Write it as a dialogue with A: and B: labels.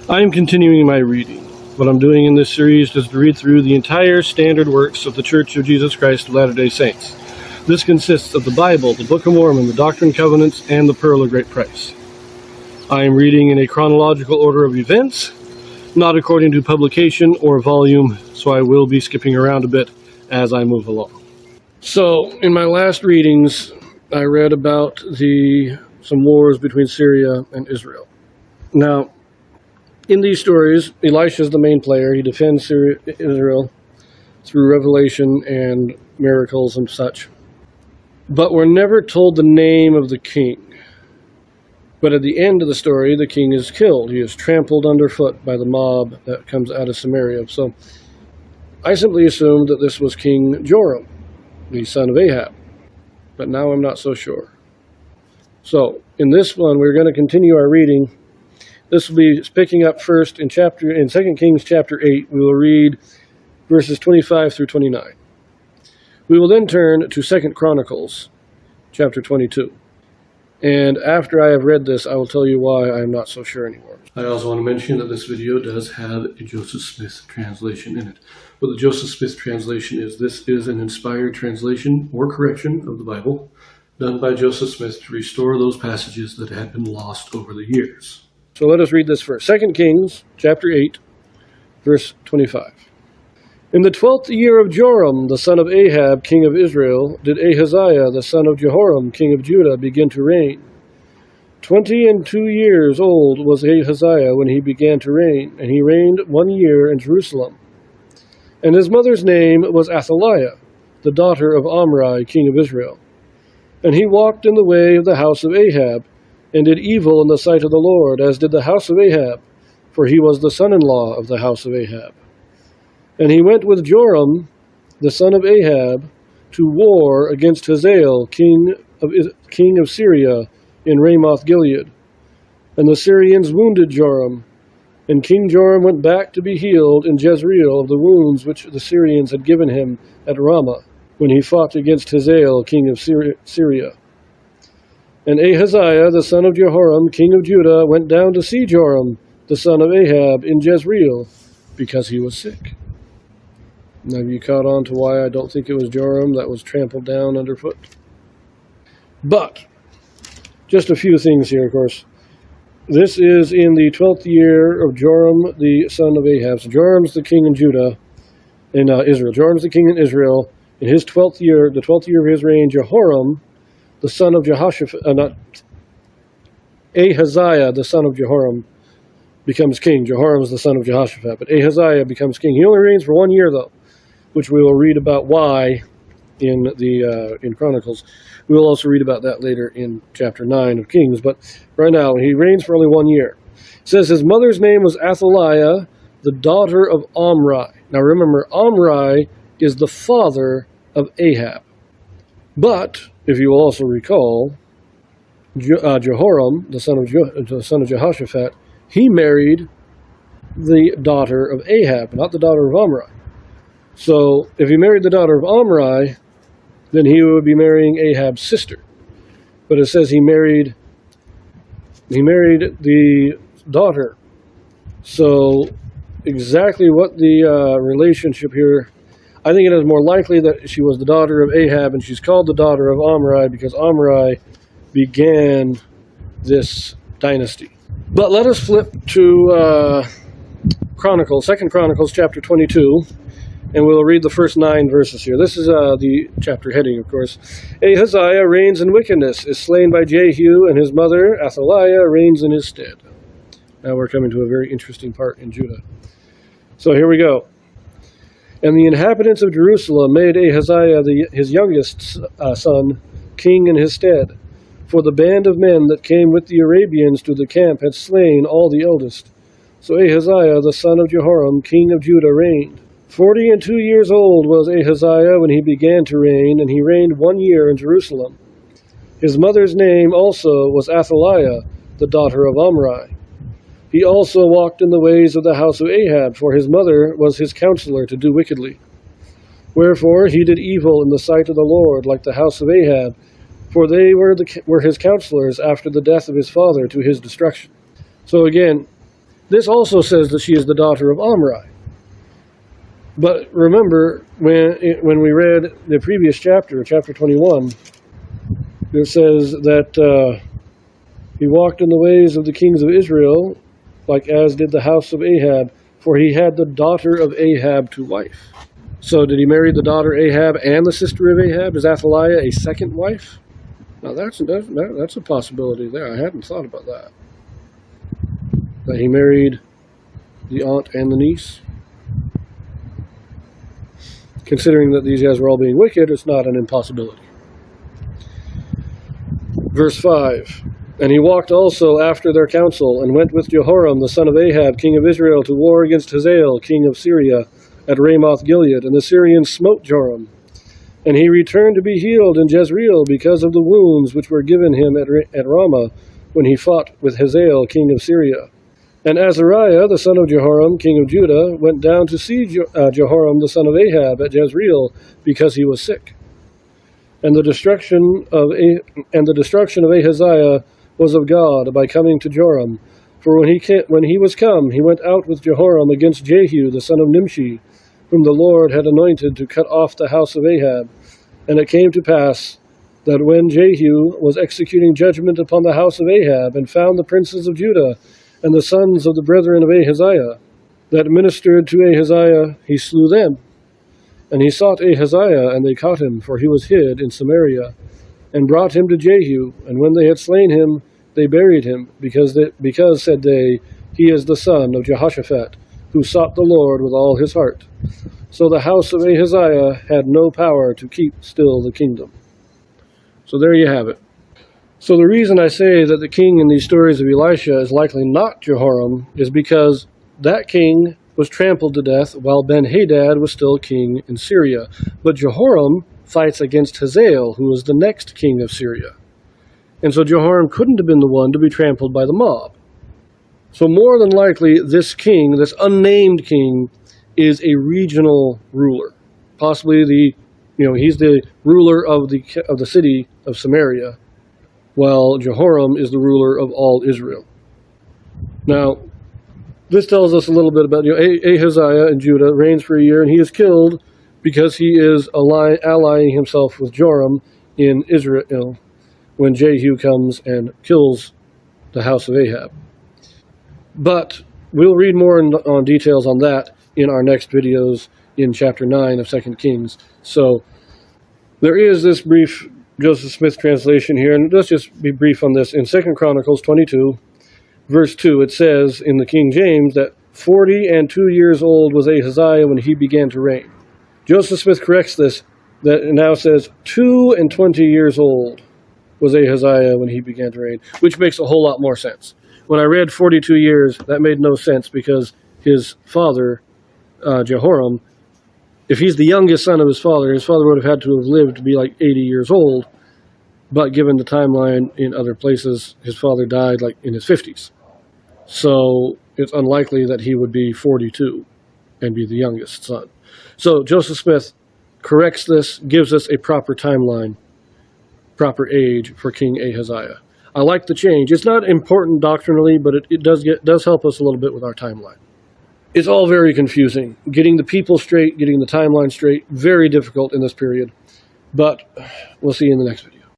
A: I am continuing my reading. What I'm doing in this series is to read through the entire standard works of the Church of Jesus Christ of Latter-day Saints. This consists of the Bible, the Book of Mormon, the Doctrine and Covenants, and the Pearl of Great Price. I am reading in a chronological order of events, not according to publication or volume, so I will be skipping around a bit as I move along. So, in my last readings, I read about some wars between Syria and Israel. Now, in these stories, Elisha is the main player. He defends Israel through revelation and miracles and such. But we're never told the name of the king. But at the end of the story, the king is killed. He is trampled underfoot by the mob that comes out of Samaria. So I simply assumed that this was King Jehoram, the son of Ahab. But now I'm not so sure. So in this one, we're going to continue our reading. This will be picking up first in 2 Kings chapter 8. We will read verses 25 through 29. We will then turn to 2 Chronicles chapter 22. And after I have read this, I will tell you why I am not so sure anymore. I also want to mention that this video does have a Joseph Smith translation in it. What the Joseph Smith translation is, this is an inspired translation or correction of the Bible done by Joseph Smith to restore those passages that had been lost over the years. So let us read this first. 2 Kings chapter 8, verse 25. In the 12th year of Joram, the son of Ahab, king of Israel, did Ahaziah, the son of Jehoram, king of Judah, begin to reign. 22 years old was Ahaziah when he began to reign, and he reigned 1 year in Jerusalem. And his mother's name was Athaliah, the daughter of Omri, king of Israel. And he walked in the way of the house of Ahab, and did evil in the sight of the Lord, as did the house of Ahab, for he was the son-in-law of the house of Ahab. And he went with Joram, the son of Ahab, to war against Hazael, king of Syria, in Ramoth-Gilead. And the Syrians wounded Joram, and King Joram went back to be healed in Jezreel of the wounds which the Syrians had given him at Ramah, when he fought against Hazael, king of Syria. And Ahaziah, the son of Jehoram, king of Judah, went down to see Joram, the son of Ahab, in Jezreel, because he was sick. Now, have you caught on to why I don't think it was Joram that was trampled down underfoot? But, just a few things here, of course. This is in the 12th year of Joram, the son of Ahab. So Joram's the king in Judah, in Israel. Joram's the king in Israel. In his 12th year, the 12th year of his reign, Jehoram, the son of Ahaziah, the son of Jehoram, becomes king. Jehoram is the son of Jehoshaphat, but Ahaziah becomes king. He only reigns for 1 year, though, which we will read about why in Chronicles. We will also read about that later in chapter 9 of Kings, but right now, he reigns for only 1 year. It says his mother's name was Athaliah, the daughter of Omri. Now remember, Omri is the father of Ahab. But, if you will also recall, Jehoram, the son of Jehoshaphat, he married the daughter of Ahab, not the daughter of Omri. So, if he married the daughter of Omri, then he would be marrying Ahab's sister. But it says he married the daughter. So, exactly what the relationship here, I think it is more likely that she was the daughter of Ahab, and she's called the daughter of Omri because Omri began this dynasty. But let us flip to Chronicles, 2 Chronicles chapter 22, and we'll read the first 9 verses here. This is the chapter heading, of course. Ahaziah reigns in wickedness, is slain by Jehu, and his mother, Athaliah, reigns in his stead. Now we're coming to a very interesting part in Judah. So here we go. And the inhabitants of Jerusalem made Ahaziah, his youngest son, king in his stead. For the band of men that came with the Arabians to the camp had slain all the eldest. So Ahaziah, the son of Jehoram, king of Judah, reigned. 42 years old was Ahaziah when he began to reign, and he reigned 1 year in Jerusalem. His mother's name also was Athaliah, the daughter of Omri. He also walked in the ways of the house of Ahab, for his mother was his counselor to do wickedly. Wherefore he did evil in the sight of the Lord, like the house of Ahab, for they were his counselors after the death of his father to his destruction. So again, This also says that she is the daughter of Omri. But remember, when we read the previous chapter, chapter 21, it says that he walked in the ways of the kings of Israel, like as did the house of Ahab, for he had the daughter of Ahab to wife. So did he marry the daughter Ahab and the sister of Ahab? Is Athaliah a second wife? Now that's a possibility there. I hadn't thought about that. That he married the aunt and the niece. Considering that these guys were all being wicked, it's not an impossibility. Verse 5, and he walked also after their counsel, and went with Jehoram the son of Ahab, king of Israel, to war against Hazael, king of Syria, at Ramoth Gilead. And the Syrians smote Joram. And he returned to be healed in Jezreel because of the wounds which were given him at Ramah, when he fought with Hazael, king of Syria. And Azariah, the son of Jehoram, king of Judah, went down to see Jehoram, the son of Ahab, at Jezreel, because he was sick. And the destruction of Ahaziah was of God by coming to Joram. For when he was come, he went out with Jehoram against Jehu, the son of Nimshi, whom the Lord had anointed to cut off the house of Ahab. And it came to pass that when Jehu was executing judgment upon the house of Ahab, and found the princes of Judah, and the sons of the brethren of Ahaziah, that ministered to Ahaziah, he slew them. And he sought Ahaziah, and they caught him, for he was hid in Samaria, and brought him to Jehu. And when they had slain him, they buried him, because said they, he is the son of Jehoshaphat, who sought the Lord with all his heart. So the house of Ahaziah had no power to keep still the kingdom. So there you have it. So the reason I say that the king in these stories of Elisha is likely not Jehoram is because that king was trampled to death while Ben-Hadad was still king in Syria. But Jehoram fights against Hazael, who was the next king of Syria. And so Jehoram couldn't have been the one to be trampled by the mob. So more than likely, this king, this unnamed king, is a regional ruler. Possibly he's the ruler of the city of Samaria, while Jehoram is the ruler of all Israel. Now, this tells us a little bit about Ahaziah in Judah reigns for a year, and he is killed because he is allying himself with Joram in Israel when Jehu comes and kills the house of Ahab. But we'll read more on details on that in our next videos in chapter 9 of 2 Kings. So there is this brief Joseph Smith translation here, and let's just be brief on this. In 2 Chronicles 22, verse 2, it says in the King James that 42 years old was Ahaziah when he began to reign. Joseph Smith corrects this, that it now says 22 years old was Ahaziah when he began to reign, which makes a whole lot more sense. When I read 42 years, that made no sense because his father, Jehoram, if he's the youngest son of his father would have had to have lived to be like 80 years old. But given the timeline in other places, his father died like in his 50s. So it's unlikely that he would be 42 and be the youngest son. So Joseph Smith corrects this, gives us a proper timeline, proper age for King Ahaziah. I like the change. It's not important doctrinally, but it does help us a little bit with our timeline. It's all very confusing. Getting the people straight, getting the timeline straight, very difficult in this period. But we'll see you in the next video.